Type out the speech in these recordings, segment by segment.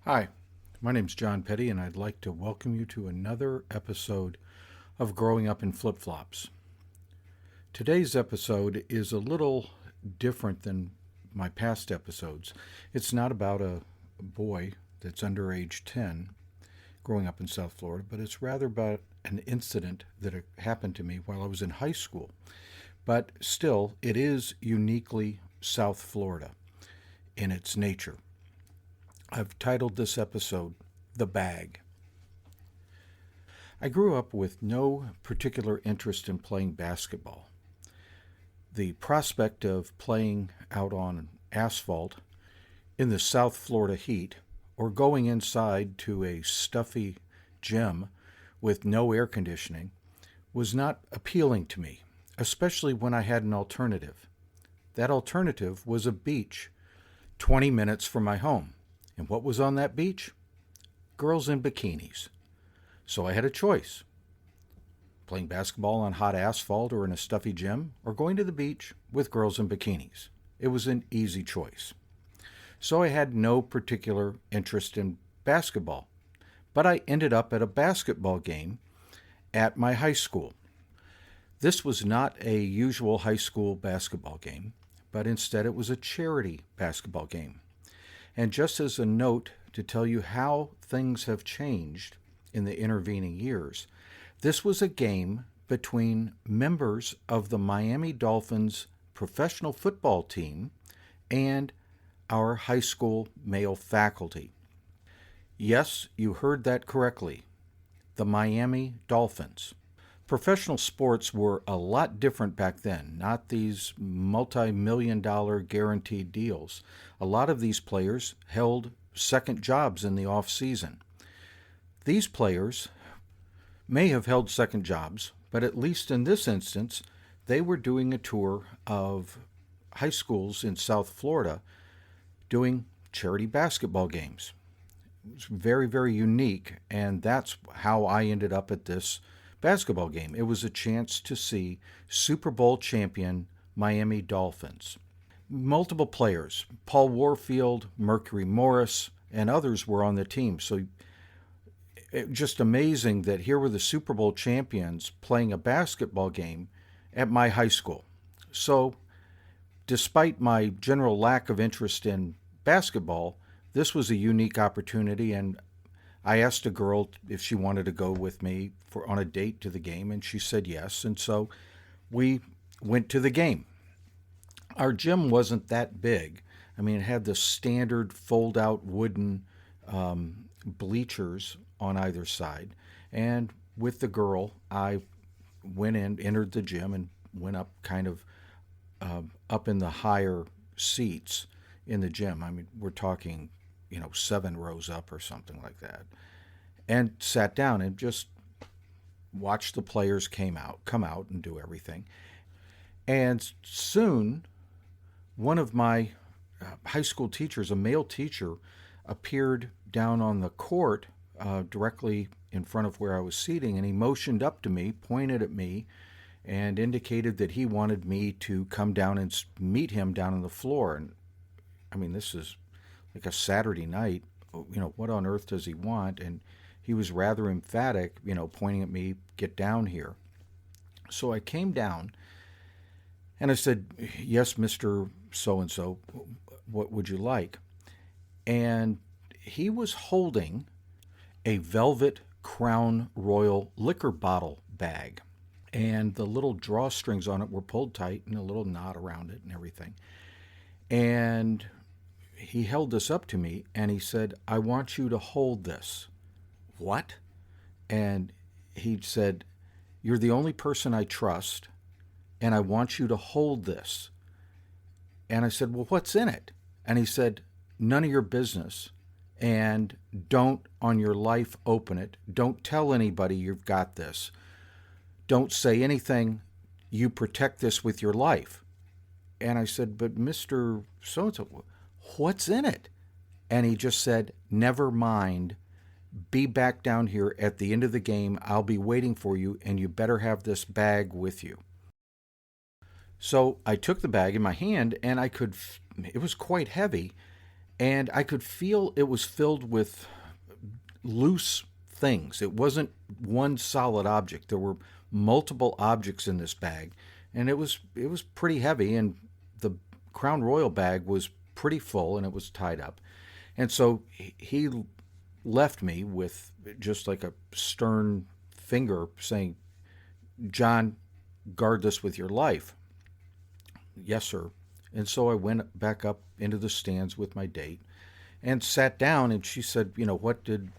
Hi, my name's John Petty, and I'd like to welcome you to another episode of Growing Up in Flip Flops. Today's episode is a little different than my past episodes. It's not about a boy that's under age 10 growing up in South Florida, but it's rather about an incident that happened to me while I was in high school. But still, it is uniquely South Florida in its nature. I've titled this episode The Bag. I grew up with no particular interest in playing basketball. The prospect of playing out on asphalt in the South Florida heat or going inside to a stuffy gym with no air conditioning was not appealing to me, especially when I had an alternative. That alternative was a beach 20 minutes from my home. And what was on that beach? Girls in bikinis. So I had a choice. Playing basketball on hot asphalt or in a stuffy gym, or going to the beach with girls in bikinis. It was an easy choice. So I had no particular interest in basketball. But I ended up at a basketball game at my high school. This was not a usual high school basketball game, but instead it was a charity basketball game. And just as a note to tell you how things have changed in the intervening years, this was a game between members of the Miami Dolphins professional football team and our high school male faculty. Yes, you heard that correctly. The Miami Dolphins. Professional sports were a lot different back then, not these multi-million-dollar guaranteed deals. A lot of these players held second jobs in the off-season. These players may have held second jobs, but at least in this instance, they were doing a tour of high schools in South Florida doing charity basketball games. It was very, very unique, and that's how I ended up at this basketball game. It was a chance to see Super Bowl champion Miami Dolphins. Multiple players, Paul Warfield, Mercury Morris, and others were on the team. So just amazing that here were the Super Bowl champions playing a basketball game at my high school. So despite my general lack of interest in basketball, this was a unique opportunity, and I asked a girl if she wanted to go with me on a date to the game, and she said yes. And so we went to the game. Our gym wasn't that big. I mean, it had the standard fold-out wooden bleachers on either side. And with the girl, I went in, entered the gym, and went up kind of up in the higher seats in the gym. I mean, we're talking 7 rows up or something like that, and sat down and just watched the players come out and do everything. And soon, one of my high school teachers, a male teacher, appeared down on the court directly in front of where I was seating, and he motioned up to me, pointed at me, and indicated that he wanted me to come down and meet him down on the floor. And I mean, this is like a Saturday night. What on earth does he want? And he was rather emphatic, pointing at me, get down here. So I came down and I said, yes, Mr. So-and-so, what would you like? And he was holding a velvet Crown Royal liquor bottle bag. And the little drawstrings on it were pulled tight and a little knot around it and everything. And he held this up to me and he said, I want you to hold this. What? And he said, you're the only person I trust, and I want you to hold this. And I said, well, what's in it? And he said, none of your business, and don't on your life open it. Don't tell anybody you've got this. Don't say anything. You protect this with your life. And I said, but Mr. So-and-so, what's in it? And he just said, never mind. Be back down here at the end of the game. I'll be waiting for you, and you better have this bag with you. So I took the bag in my hand, and it was quite heavy, and I could feel it was filled with loose things. It wasn't one solid object. There were multiple objects in this bag, and it was pretty heavy, and the Crown Royal bag was pretty full, and it was tied up. And so he left me with just like a stern finger saying, "John, guard this with your life." "Yes, sir." And so I went back up into the stands with my date and sat down, and she said, "What did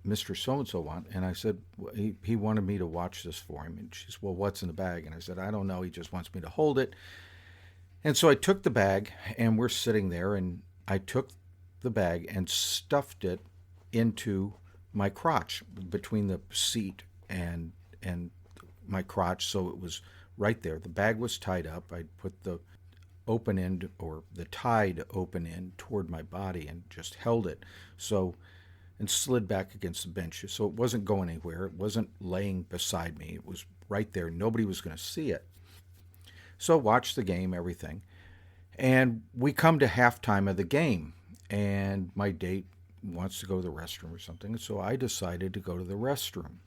Mr. So-and-so want?" And I said, "Well, he wanted me to watch this for him." And she said, "Well, what's in the bag?" And I said, "I don't know. He just wants me to hold it." And so I took the bag, and we're sitting there, and I took the bag and stuffed it into my crotch, between the seat and my crotch, so it was right there. The bag was tied up. I put the open end, or the tied open end, toward my body and just held it, so, and slid back against the bench, so it wasn't going anywhere. It wasn't laying beside me. It was right there. Nobody was going to see it. So watch the game, everything. And we come to halftime of the game, and my date wants to go to the restroom or something, so I decided to go to the restroom.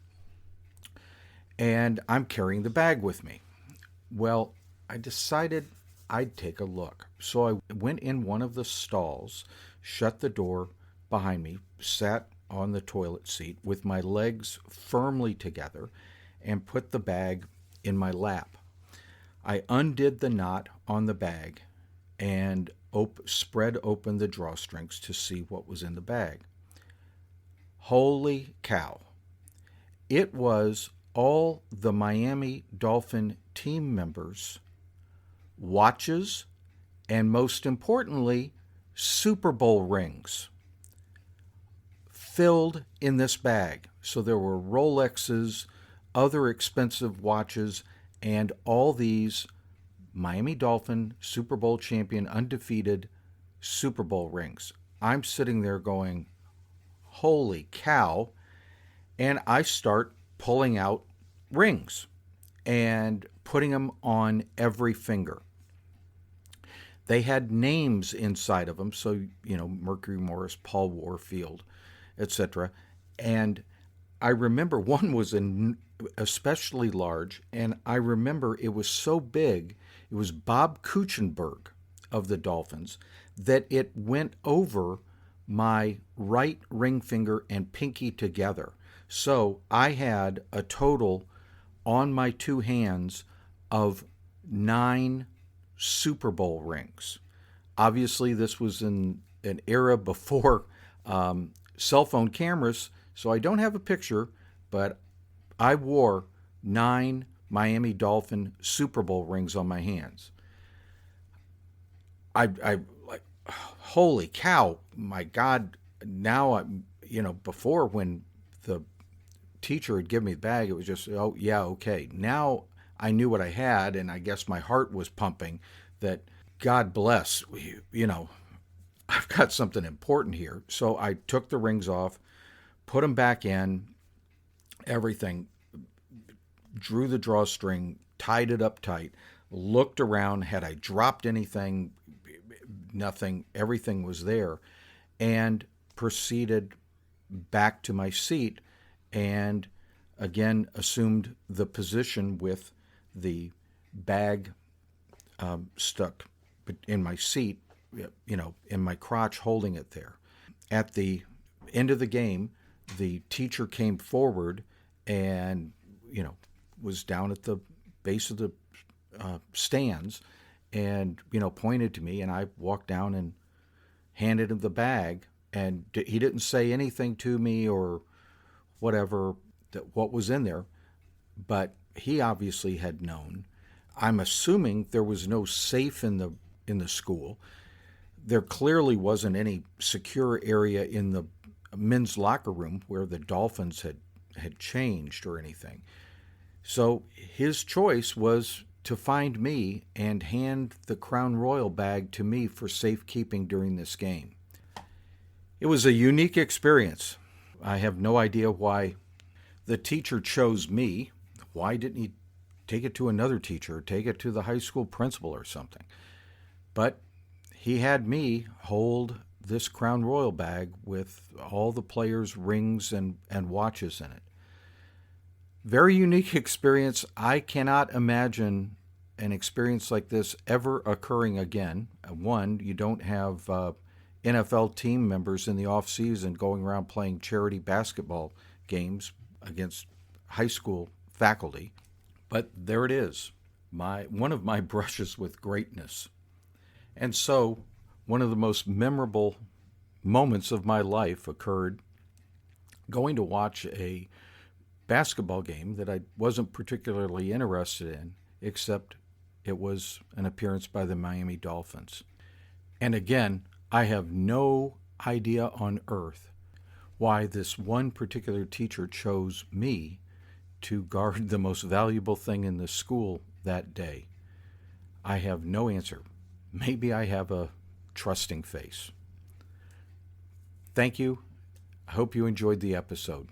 And I'm carrying the bag with me. Well, I decided I'd take a look. So I went in one of the stalls, shut the door behind me, sat on the toilet seat with my legs firmly together, and put the bag in my lap. I undid the knot on the bag and spread open the drawstrings to see what was in the bag. Holy cow. It was all the Miami Dolphin team members' watches, and most importantly, Super Bowl rings, filled in this bag. So there were Rolexes, other expensive watches, and all these Miami Dolphin Super Bowl champion, undefeated Super Bowl rings. I'm sitting there going, holy cow. And I start pulling out rings and putting them on every finger. They had names inside of them, so, Mercury Morris, Paul Warfield, etc. And I remember one was especially large, and I remember it was so big, it was Bob Kuechenberg of the Dolphins, that it went over my right ring finger and pinky together. So I had a total on my two hands of 9 Super Bowl rings. Obviously, this was in an era before cell phone cameras, so I don't have a picture, but I wore 9 Miami Dolphin Super Bowl rings on my hands. I like, holy cow, my God. Now, before, when the teacher had given me the bag, it was just, oh, yeah, okay. Now I knew what I had, and I guess my heart was pumping that, God bless, I've got something important here. So I took the rings off, put them back in, everything, drew the drawstring, tied it up tight, looked around, had I dropped anything, nothing, everything was there, and proceeded back to my seat, and again assumed the position with the bag stuck in my seat, in my crotch, holding it there. At the end of the game, the teacher came forward and, was down at the base of the stands and, pointed to me, and I walked down and handed him the bag, and he didn't say anything to me or whatever, what was in there, but he obviously had known. I'm assuming there was no safe in the school. There clearly wasn't any secure area in the men's locker room where the Dolphins had changed or anything. So his choice was to find me and hand the Crown Royal bag to me for safekeeping during this game. It was a unique experience. I have no idea why the teacher chose me. Why didn't he take it to another teacher, or take it to the high school principal or something? But he had me hold this Crown Royal bag with all the players' rings and watches in it. Very unique experience. I cannot imagine an experience like this ever occurring again. One, you don't have NFL team members in the off season going around playing charity basketball games against high school faculty. But there it is, one of my brushes with greatness. And so, one of the most memorable moments of my life occurred going to watch a basketball game that I wasn't particularly interested in, except it was an appearance by the Miami Dolphins. And again, I have no idea on earth why this one particular teacher chose me to guard the most valuable thing in the school that day. I have no answer. Maybe I have a trusting face. Thank you. I hope you enjoyed the episode.